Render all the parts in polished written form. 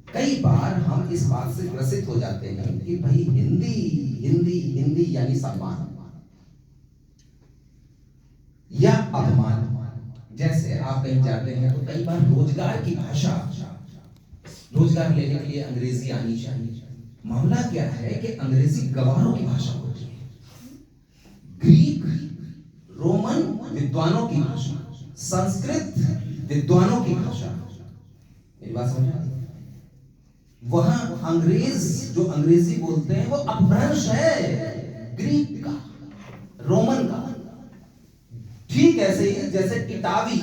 कई बार हम इस बात से ग्रसित हो जाते हैं कि भाई हिंदी हिंदी हिंदी यानी सम्मान या अपमान। जैसे आप कहीं जाते हैं तो कई बार रोजगार की भाषा, रोजगार लेने के लिए अंग्रेजी आनी चाहिए। मामला क्या है कि अंग्रेजी गवारों की भाषा होती है, ग्रीक रोमन विद्वानों की भाषा, संस्कृत विद्वानों की भाषा। मेरी बात समझ आती है? वहां अंग्रेज जो अंग्रेजी बोलते हैं वो अपभ्रंश है ग्रीक का, रोमन का। ठीक ऐसे ही जैसे इटावी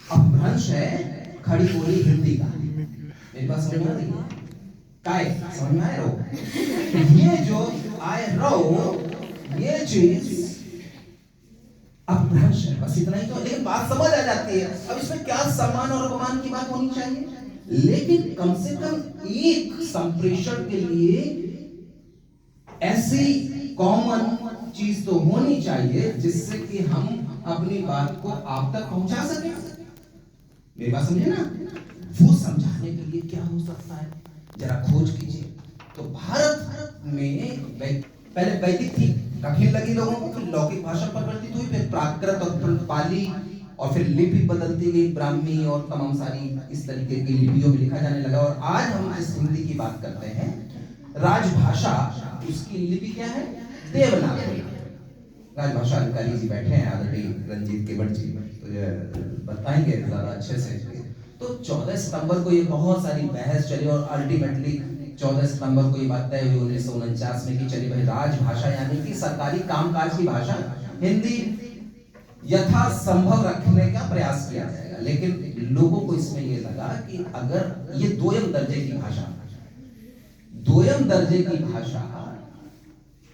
अपभ्रंश है खड़ी बोली हिंदी का। मेरी बात समझ में आ रही है? काय समझ में आए रो? ये जो आए रो, ये चीज अपभ्रंश है, बस इतना ही तो। लेकिन बात समझ आ जाती है। अब इसमें क्या सम्मान और अपमान की बात होनी चाहिए, लेकिन कम से कम एक संप्रेषण के लिए ऐसी कॉमन चीज तो होनी चाहिए जिससे कि हम अपनी बात को आप तक पहुंचा सकें। मेरी बात समझे ना? वो समझाने के लिए क्या हो सकता है, जरा खोज कीजिए। तो भारत में पहले वैदिक थी, कठिन लगी लोगों को, फिर लौकिक भाषा परिवर्तित हुई, फिर प्राकृत और फिर पाली, और फिर लिपि बदलती गई, ब्राह्मी और तमाम सारी इस तरीके की लिपियों में लिखा जाने लगा। और आज हम जिस हिंदी की बात करते हैं, राजभाषा, उसकी लिपि क्या है? देवनागरी। राजभाषा अधिकारी जी बैठे हैं, आदरणीय रंजीत केवट जी, तो बताएंगे ज्यादा अच्छे से। तो 14 सितंबर को ये बहुत सारी बहस चली और अल्टीमेटली 14 सितंबर को ये बात तय हुई 1949 में कि चलिए भाई राजभाषा यानी कि सरकारी कामकाज की भाषा हिंदी यथासंभव रखने का प्रयास किया जाएगा। लेकिन लोगों को इसमें ये लगा कि अगर ये दोयम दर्जे की भाषा, दोयम दर्जे की भाषा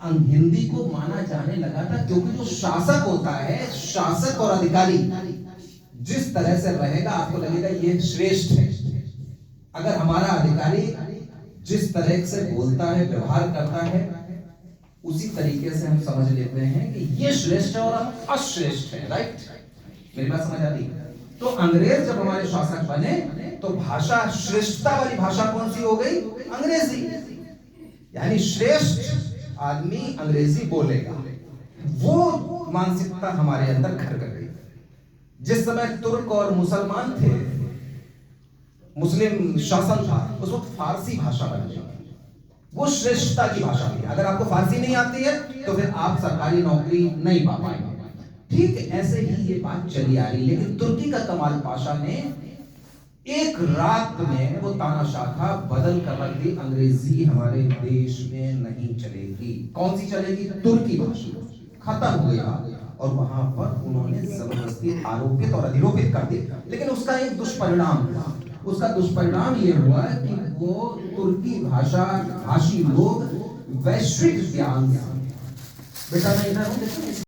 हिंदी को माना जाने लगा था, क्योंकि जो शासक होता है, शासक और अधिकारी जिस तरह से रहेगा आपको लगेगा ये श्रेष्ठ है। अगर हमारा अधिकारी जिस तरह से बोलता है, व्यवहार करता है, उसी तरीके से हम समझ लेते हैं कि ये श्रेष्ठ है और हम अश्रेष्ठ हैं। राइट? मेरी बात समझ आ रही? तो अंग्रेज जब हमारे शासक बने तो भाषा, श्रेष्ठता वाली भाषा कौन सी हो गई? अंग्रेजी। यानी श्रेष्ठ आदमी अंग्रेजी बोलेगा। वो मानसिकता हमारे अंदर घर कर गई। जिस समय तुर्क और मुसलमान थे, मुस्लिम शासन था, उस वक्त फारसी भाषा बन गई। वो श्रेष्ठता की भाषा थी। अगर आपको फारसी नहीं आती है तो फिर आप सरकारी नौकरी नहीं पा पाएंगे। ठीक ऐसे ही ये बात चली आ रही। लेकिन तुर्की का कमाल पाशा ने एक रात में वो तानाशाह था बदल कर रख दी, अंग्रेजी हमारे देश में नहीं चलेगी। कौन सी चलेगी? तुर्की भाषा। खत्म हो गया। और वहां पर उन्होंने जबरदस्ती आरोपित और अधिरोपित कर दिया। लेकिन उसका एक दुष्परिणाम हुआ। उसका दुष्परिणाम ये हुआ कि वो तुर्की भाषा भाषी लोग वैश्विक ज्ञान, बेटा मैं इधर हूं,